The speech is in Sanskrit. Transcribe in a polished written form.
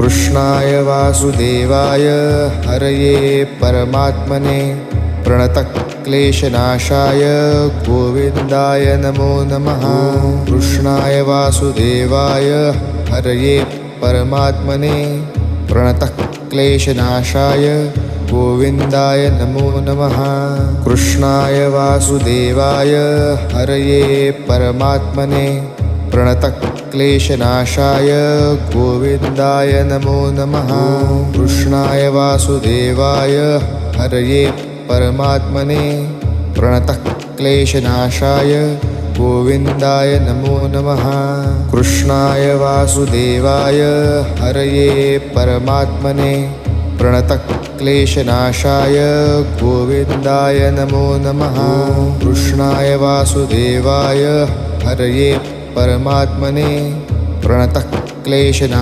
कृष्णाय वासुदेवाय हरये परमात्मने प्रणतक्लेशनाशाय गोविन्दाय नमो नमः। कृष्णाय वासुदेवाय हरये परमात्मने प्रणतक्लेशनाशाय गोविन्दाय नमो नमः। कृष्णाय वासुदेवाय हरये परमात्मने प्रणतक्लेशनाशाय गोविन्दाय नमो नमः। कृष्णाय वासुदेवाय हरये परमात्मने प्रणतक्लेशनाशाय गोविन्दाय नमो नमः। कृष्णाय वासुदेवाय हरये परमात्मने प्रणतक्लेशनाशाय गोविन्दाय नमो नमः। कृष्णाय वासुदेवाय हरये परमात्मने प्रणतक्लेशनाशाय